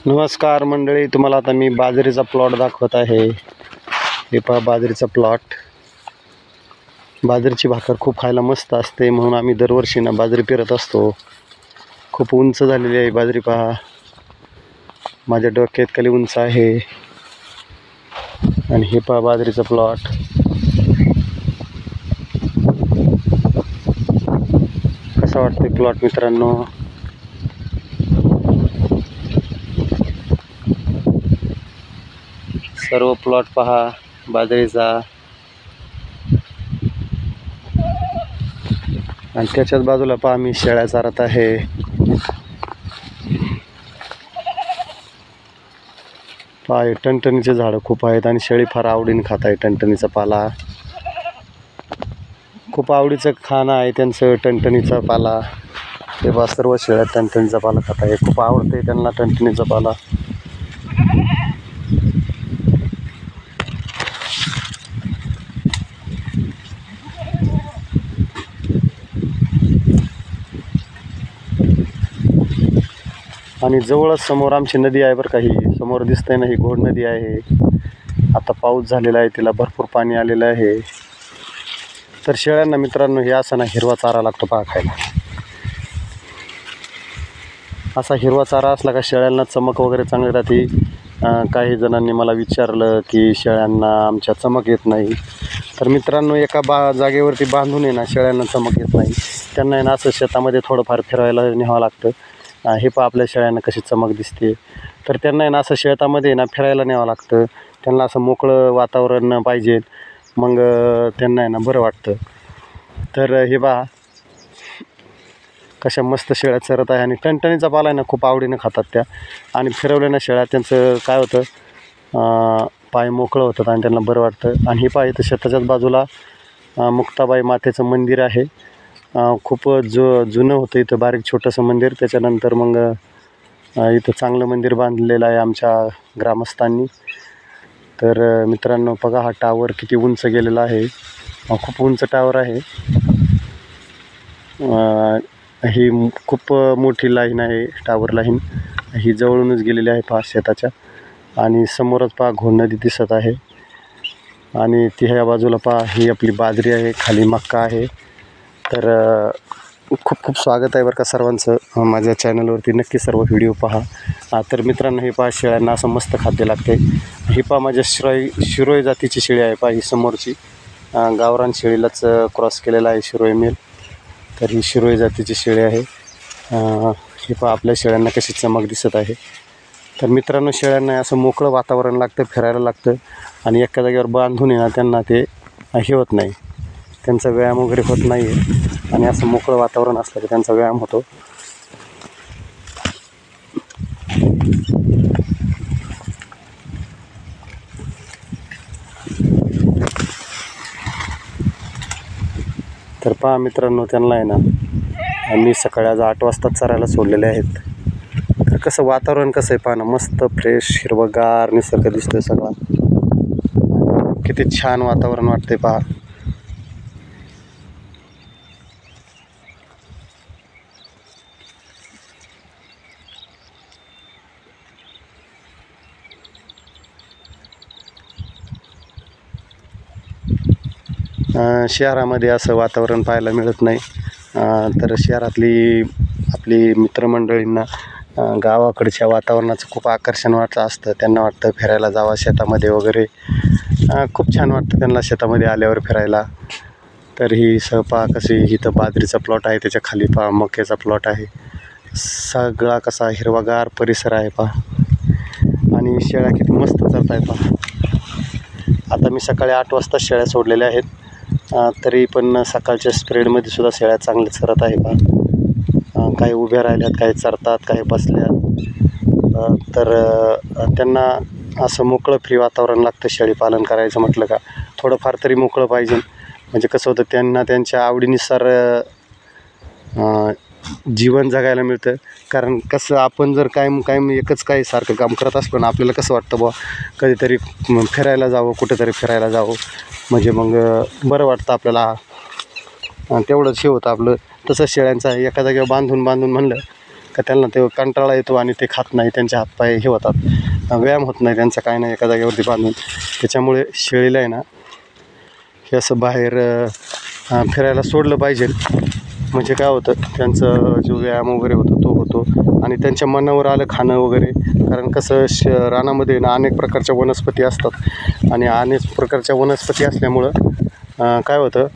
नमस्कार मंडळी, तुम्हाला आता मी बाजरीचा प्लॉट दाखवत आहे. हे पहा बाजरीचा प्लॉट. बाजरीची भाकर खूप खायला मस्त असते, म्हणून आम्ही दरवर्षी ना बाजरी पेरत असतो. खूप उंच झालेली आहे बाजरी. पहा माझ्या डोक्यात खाली उंच आहे. आणि हे पहा बाजरीचा प्लॉट. कसा वाटतोय प्लॉट मित्रांनो? सर्व प्लॉट पहा बाजरीचा. आणि त्याच्याच बाजूला पहा मी शेळ्या चारत आहे. पहा हे टणटणीचे झाडं खूप आहेत आणि शेळी फार आवडीने खात आहे टणटणीचा पाला. खूप आवडीचं खाणं आहे त्यांचं टणटणीचा पाला. ते पहा सर्व शेळ्या टणटणीचा पाला खात आहे. खूप आवडते त्यांना टणटणीचा पाला. आणि जवळच समोर आमची नदी आहे बरं का. ही समोर दिसतंय ना, ही घोड नदी आहे. आता पाऊस झालेला आहे, तिला भरपूर पाणी आलेलं आहे. तर शेळ्यांना मित्रांनो हे असा ना हिरवा चारा लागतो पहा खायला. असा हिरवा चारा असला का शेळ्यांना चमक वगैरे चांगली राहते. काही जणांनी मला विचारलं की शेळ्यांना आमच्या चमक येत नाही. तर मित्रांनो एका जागेवरती बांधून आहे ना शेळ्यांना चमक येत नाही. त्यांना आहे ना असं शेतामध्ये थोडंफार फिरायला न्यावं लागतं. हे पहा आपल्या शेळ्यांना कशी चमक दिसते. तर त्यांना आहे ना असं शेतामध्ये ना फिरायला न्यावं लागतं. त्यांना असं मोकळं वातावरण पाहिजे, मग त्यांना आहे ना बरं वाटतं. तर हे पहा कशा मस्त शेळ्या चरत आहे. आणि टणटणीचा पाला आहे ना खूप आवडीनं खातात त्या. आणि फिरवल्यानं शेळ्या त्यांचं काय होतं, पाय मोकळं होतात आणि त्यांना बरं वाटतं. आणि हे पहा इथं शेताच्याच बाजूला मुक्ताबाई मातेचं मंदिर आहे. खूप जुनं होतं इथं, बारीक छोटंसं मंदिर. त्याच्यानंतर मग इथं चांगलं मंदिर बांधलेलं आहे आमच्या ग्रामस्थांनी. तर मित्रांनो बघा हा टावर किती उंच गेलेला आहे. खूप उंच टावर आहे. ही खूप मोठी लाईन आहे, टावर लाईन. ही जवळूनच गेलेली आहे पहा शेताच्या. आणि समोरच पहा घोड नदी दिसत आहे. आणि ती ह्या बाजूला पहा ही आपली बाजरी आहे, खाली मक्का आहे. तर खूप खूप स्वागत आहे बरं का सर्वांचं माझ्या चॅनलवरती. नक्की सर्व व्हिडिओ पहा. तर मित्रांनो हे पहा शेळ्यांना असं मस्त खाद्य लागते. ही पहा माझ्या शिरोई जातीची शेळी आहे पहा ही समोरची. गावरान शेळीलाच क्रॉस केलेला आहे शिरोई मेल. तर ही शिरोई जातीची शेळी आहे. हे पहा आपल्या शेळ्यांना कशी चमक दिसत आहे. तर मित्रांनो शेळ्यांना असं मोकळं वातावरण लागतं, फिरायला लागतं. आणि एका जागेवर बांधून ना त्यांना ते हे होत नाही, त्यांचा व्यायाम वगैरे होत नाही आहे. आणि असं मोकळं वातावरण असलं की त्यांचा व्यायाम होतो. तर पहा मित्रांनो त्यांना आहे ना मी सकाळी आज 8 वाजता चरायला सोडलेले आहेत. तर कसं वातावरण कसं आहे पहा ना, मस्त फ्रेश हिरवंगार निसर्ग दिसतोय सगळा. किती छान वातावरण वाटते पहा. शहरामध्ये असं वातावरण पाहायला मिळत नाही. तर शहरातली आपली मित्रमंडळींना गावाकडच्या वातावरणाचं खूप आकर्षण वाटतं असतं. त्यांना वाटतं फिरायला जावं शेतामध्ये वगैरे. खूप छान वाटतं त्यांना शेतामध्ये आल्यावर फिरायला. तर ही पहा कशी इथं बाजरीचा प्लॉट आहे, त्याच्या खाली पहा मक्याचा प्लॉट आहे. सगळा कसा हिरवागार परिसर आहे पहा. आणि शेळ्या किती मस्त चरत आहे पहा. आता मी सकाळी 8 वाजता शेळ्या सोडलेल्या आहेत. तरी पण सकाळच्या स्प्रेडमध्ये सुद्धा शेळ्या चांगल्या चरत आहे पहा. काही उभ्या राहिल्यात, काही चरतात, काही बसल्यात. तर त्यांना असं मोकळं फ्री वातावरण लागतं शेळी पालन करायचं म्हटलं का. थोडंफार तरी मोकळं पाहिजे, म्हणजे कसं होतं त्यांना त्यांच्या आवडीनुसार जीवन जगायला मिळतं. कारण कसं आपण जर कायम एकच काही सारखं काम करत असलो ना, आपल्याला कसं वाटतं बुवा कधीतरी फिरायला जावं, कुठेतरी फिरायला जावं, म्हणजे मग बरं वाटतं आपल्याला. तेवढंच हे होतं आपलं. तसं शेळ्यांचं एका जागेवर बांधून म्हणलं का त्यांना ते कंटाळा येतो आणि ते खात नाही, त्यांचे हातपाय हे होतात, व्यायाम होत नाही त्यांचा, काय नाही एका जागेवरती बांधून. त्याच्यामुळे शेळीला आहे ना हे असं बाहेर फिरायला सोडलं पाहिजे. म्हणजे काय होतं, त्यांचं जो व्यायाम वगैरे होतो तो होतो आणि त्यांच्या मनावर आलं खाणं वगैरे. कारण कसं रानामध्ये ना अनेक प्रकारच्या वनस्पती असतात आणि अनेक प्रकारच्या वनस्पती असल्यामुळं काय होतं,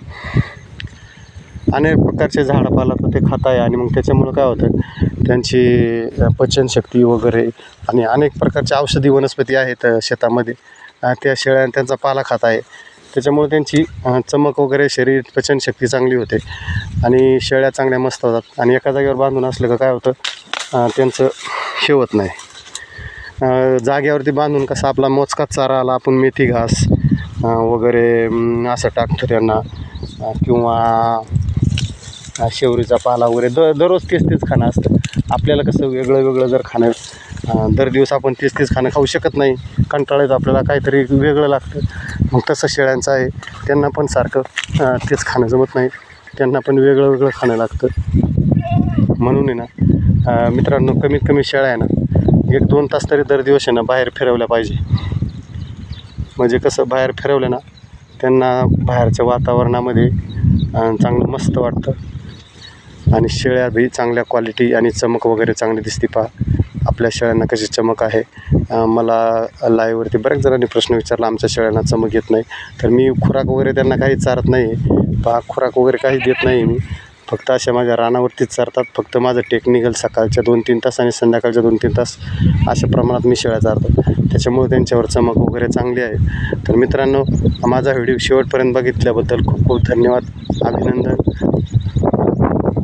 अनेक प्रकारचे झाडपाला तर ते खात आहे आणि मग त्याच्यामुळं काय होतं, त्यांची पचनशक्ती वगैरे आणि अनेक प्रकारच्या औषधी वनस्पती आहेत शेतामध्ये, त्या शेळ्या त्यांचा पाला खात आहे. त्याच्यामुळे त्यांची चमक वगैरे, शरीर, पचनशक्ती चांगली होते आणि शेळ्या चांगल्या मस्त होतात. आणि एका जागेवर बांधून असलं का काय होतं, त्यांचं हे होत नाही. जागेवरती बांधून कसं आपला मोजकाच चारा आला, आपण मेथी घास वगैरे असं टाकतो त्यांना, किंवा शेवरीचा पाला वगैरे. दररोज तेच खाणं असतं. आपल्याला कसं वेगळं वेगळं जर खाणं, दर दिवस आपण तेच खाणं खाऊ शकत नाही, कंटाळा येतो आपल्याला, काहीतरी वेगळं लागतं. मग तसं शेळ्यांचं आहे, त्यांना पण सारखं तेच खाणं जमत नाही, त्यांना पण वेगळं वेगळं खाणं लागतं. म्हणून आहे ना मित्रांनो, कमीत कमी शेळ्या आहे ना 1-2 तास तरी दर दिवस आहे ना बाहेर फिरवल्या पाहिजे. म्हणजे कसं, बाहेर फिरवलं ना त्यांना बाहेरच्या वातावरणामध्ये चांगलं मस्त वाटतं आणि शेळ्या बी चांगल्या क्वालिटी आणि चमक वगैरे चांगली दिसते. पहा आपल्या शेळ्यांना कशी चमक आहे. मला लाईव्हवरती बऱ्याच जणांनी प्रश्न विचारला, आमच्या शेळ्यांना चमक येत नाही. तर मी खुराक वगैरे त्यांना काही चारत नाही. पहा, खुराक वगैरे काही देत नाही मी, फक्त अशा माझ्या रानावरतीच चारतात. फक्त माझं टेक्निकल सकाळच्या 2-3 तास आणि संध्याकाळच्या 2-3 तास अशा प्रमाणात मी शेळ्या चारतो. त्याच्यामुळे त्यांच्यावर चमक वगैरे चांगली आहे. तर मित्रांनो, माझा व्हिडिओ शेवटपर्यंत बघितल्याबद्दल खूप खूप धन्यवाद, अभिनंदन.